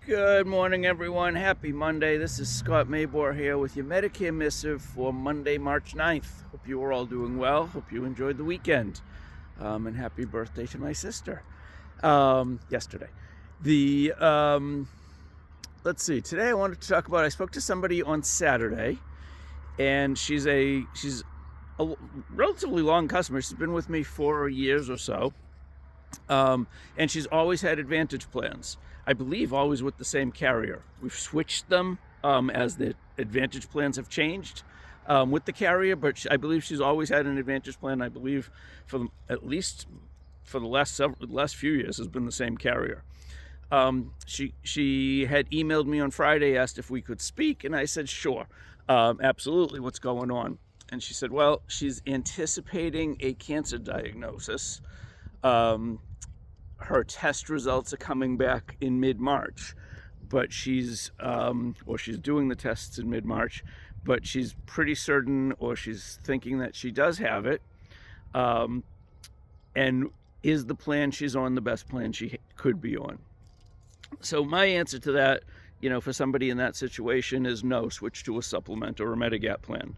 Good morning, everyone. Happy Monday. This is Scott Maybor here with your Medicare Missive for Monday, March 9th. Hope you are all doing well. Hope you enjoyed the weekend. And happy birthday to my sister yesterday. Let's see. Today I wanted to talk about, I spoke to somebody on Saturday, and she's a relatively long customer. She's been with me 4 years or so. And she's always had Advantage plans. I believe always with the same carrier. We've switched them as the Advantage plans have changed with the carrier, but I believe she's always had an Advantage plan. I believe at least for the last few years has been the same carrier. She had emailed me on Friday, asked if we could speak, and I said sure, absolutely. What's going on? And she said, well, she's anticipating a cancer diagnosis. Her test results are coming back in mid-March, but she's doing the tests in mid-March, but she's pretty certain, or she's thinking that she does have it. And is the plan she's on the best plan she could be on? So my answer to that, for somebody in that situation is no, switch to a supplement or a Medigap plan.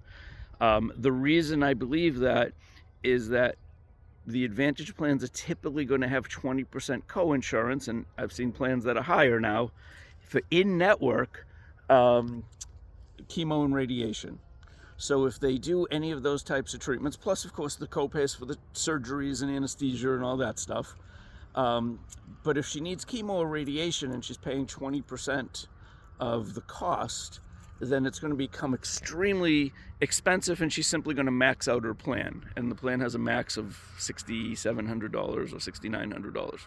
The reason I believe that is that the Advantage plans are typically going to have 20% co-insurance, and I've seen plans that are higher now, for in-network chemo and radiation. So if they do any of those types of treatments, plus of course the co-pays for the surgeries and anesthesia and all that stuff, but if she needs chemo or radiation and she's paying 20% of the cost, then it's going to become extremely expensive, and she's simply going to max out her plan. And the plan has a max of $6,700 or $6,900.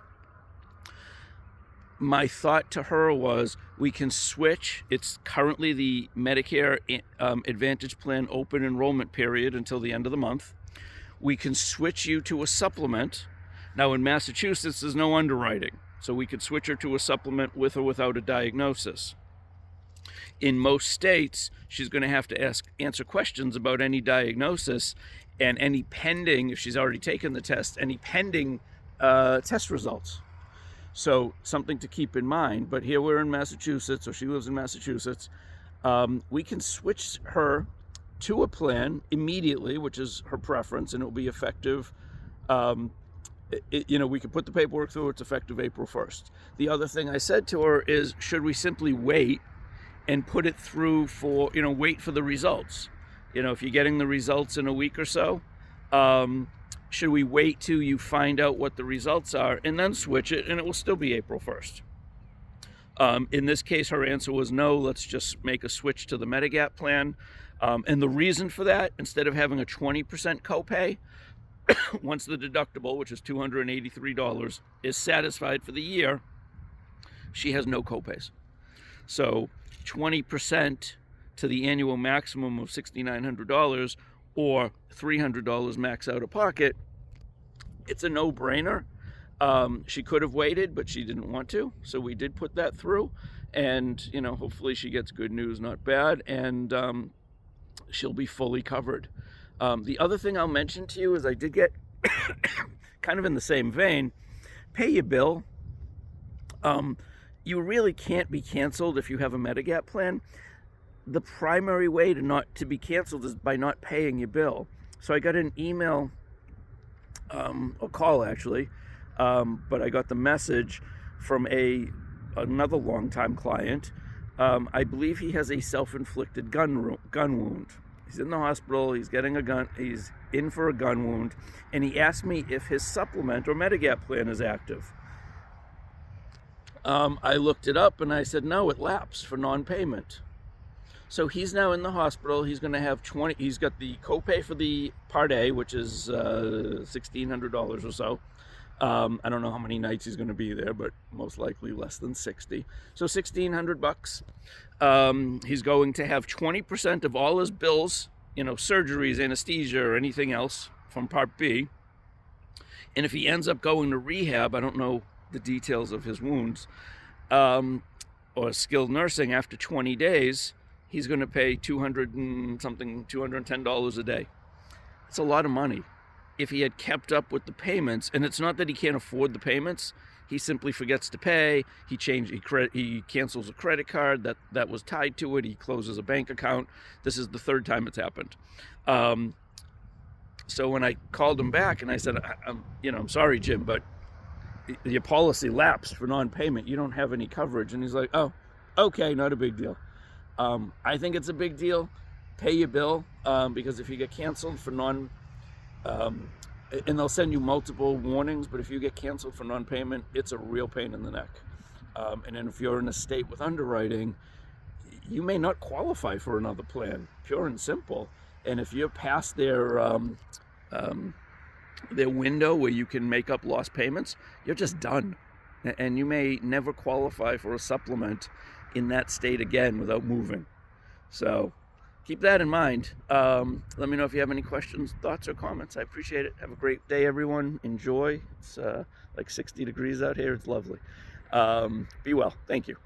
My thought to her was, we can switch. It's currently the Medicare Advantage Plan open enrollment period until the end of the month. We can switch you to a supplement. Now in Massachusetts, there's no underwriting, so we could switch her to a supplement with or without a diagnosis. In most states, she's going to have to answer questions about any diagnosis and any pending, if she's already taken the test, any pending test results. So something to keep in mind. But here we're in Massachusetts, or she lives in Massachusetts. We can switch her to a plan immediately, which is her preference, and it will be effective. We can put the paperwork through. It's effective April 1st. The other thing I said to her is, should we simply wait and put it through for, wait for the results? If you're getting the results in a week or so, should we wait till you find out what the results are and then switch it, and it will still be April 1st? In this case, her answer was no, let's just make a switch to the Medigap plan. And the reason for that, instead of having a 20% copay, once the deductible, which is $283, is satisfied for the year, she has no copays. So 20% to the annual maximum of $6,900 or $300 max out of pocket, it's a no-brainer. She could have waited, but she didn't want to, so we did put that through. And hopefully she gets good news, not bad, and she'll be fully covered. The other thing I'll mention to you is, I did get kind of in the same vein, pay your bill. You really can't be canceled if you have a Medigap plan. The primary way to be canceled is by not paying your bill. So I got an email, a call actually, but I got the message from another longtime client. I believe he has a self-inflicted gun wound. He's in the hospital, he's getting a gun, he's in for a gun wound, and he asked me if his supplement or Medigap plan is active. I looked it up and I said, no, it lapsed for non-payment. So he's now in the hospital. He's going to have he's got the copay for the Part A, which is $1,600 or so. I don't know how many nights he's going to be there, but most likely less than 60. So $1,600. He's going to have 20% of all his bills, surgeries, anesthesia, or anything else from Part B. And if he ends up going to rehab, I don't know the details of his wounds, or skilled nursing, after 20 days, he's going to pay $210 a day. It's a lot of money. If he had kept up with the payments, and it's not that he can't afford the payments, he simply forgets to pay. He cancels a credit card that was tied to it. He closes a bank account. This is the third time it's happened. So when I called him back and I said, I'm sorry, Jim, but your policy lapsed for non-payment. You don't have any coverage. And he's like, oh, okay, not a big deal. I think it's a big deal. Pay your bill, because if you get canceled for and they'll send you multiple warnings, but if you get canceled for non-payment, it's a real pain in the neck. And then if you're in a state with underwriting, you may not qualify for another plan, pure and simple. And if you're past their window where you can make up lost payments, you're just done. And you may never qualify for a supplement in that state again without moving. So keep that in mind. Let me know if you have any questions, thoughts, or comments. I appreciate it. Have a great day, everyone. Enjoy. It's like 60 degrees out here. It's lovely. Be well. Thank you.